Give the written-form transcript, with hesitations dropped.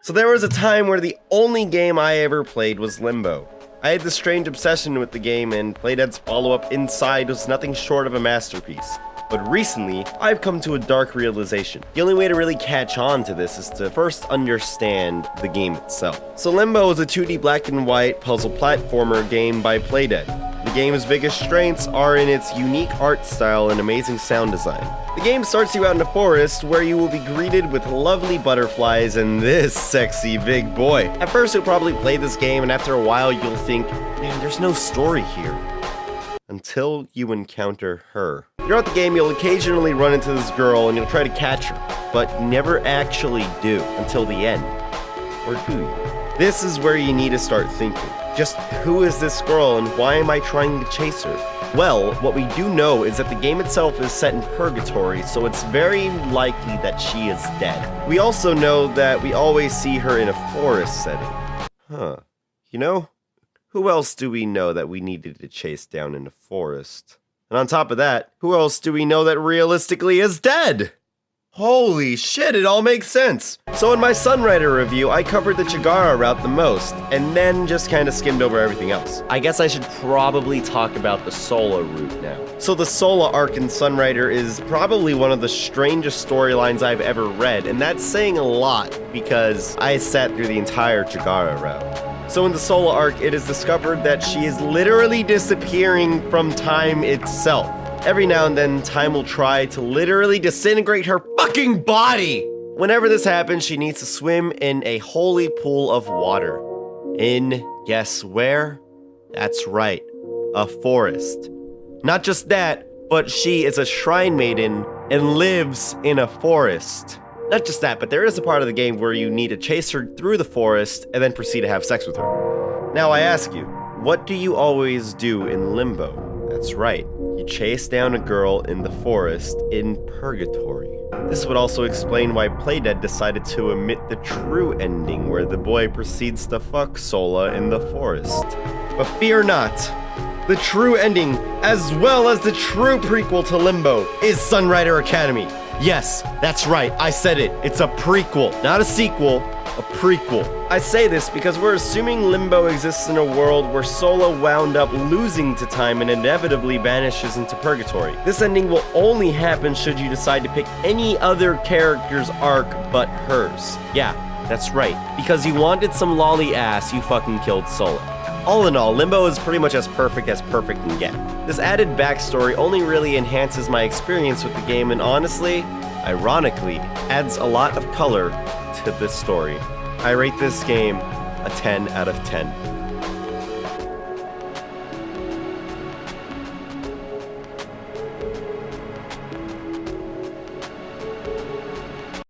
So there was a time where the only game I ever played was Limbo. I had this strange obsession with the game, and Playdead's follow-up Inside was nothing short of a masterpiece. But recently, I've come to a dark realization. The only way to really catch on to this is to first understand the game itself. So Limbo is a 2D black and white puzzle platformer game by Playdead. The game's biggest strengths are in its unique art style and amazing sound design. The game starts you out in a forest where you will be greeted with lovely butterflies and this sexy big boy. At first you'll probably play this game, and after a while you'll think, man, there's no story here. Until you encounter her. Throughout the game, you'll occasionally run into this girl and you'll try to catch her, but you never actually do until the end. Or do you? This is where you need to start thinking. Just who is this girl and why am I trying to chase her? Well, what we do know is that the game itself is set in purgatory, so it's very likely that she is dead. We also know that we always see her in a forest setting. Huh. You know? Who else do we know that we needed to chase down in the forest? And on top of that, who else do we know that realistically is dead? Holy shit, it all makes sense. So in my Sunrider review, I covered the Chigara route the most, and then just kind of skimmed over everything else. I guess I should probably talk about the Sola route now. So the Sola arc in Sunrider is probably one of the strangest storylines I've ever read, and that's saying a lot because I sat through the entire Chigara route. So in the Sola arc, it is discovered that she is literally disappearing from time itself. Every now and then, time will try to literally disintegrate her fucking body! Whenever this happens, she needs to swim in a holy pool of water. In, guess where? That's right, a forest. Not just that, but she is a shrine maiden and lives in a forest. Not just that, but there is a part of the game where you need to chase her through the forest and then proceed to have sex with her. Now I ask you, what do you always do in Limbo? That's right, you chase down a girl in the forest in purgatory. This would also explain why Playdead decided to omit the true ending where the boy proceeds to fuck Sola in the forest. But fear not, the true ending, as well as the true prequel to Limbo, is Sunrider Academy. Yes, that's right, I said it. It's a prequel, not a sequel, a prequel. I say this because we're assuming Limbo exists in a world where Sola wound up losing to time and inevitably vanishes into purgatory. This ending will only happen should you decide to pick any other character's arc but hers. Yeah, that's right. Because you wanted some lolly ass, you fucking killed Sola. All in all, Limbo is pretty much as perfect can get. This added backstory only really enhances my experience with the game and honestly, ironically, adds a lot of color to this story. I rate this game a 10 out of 10.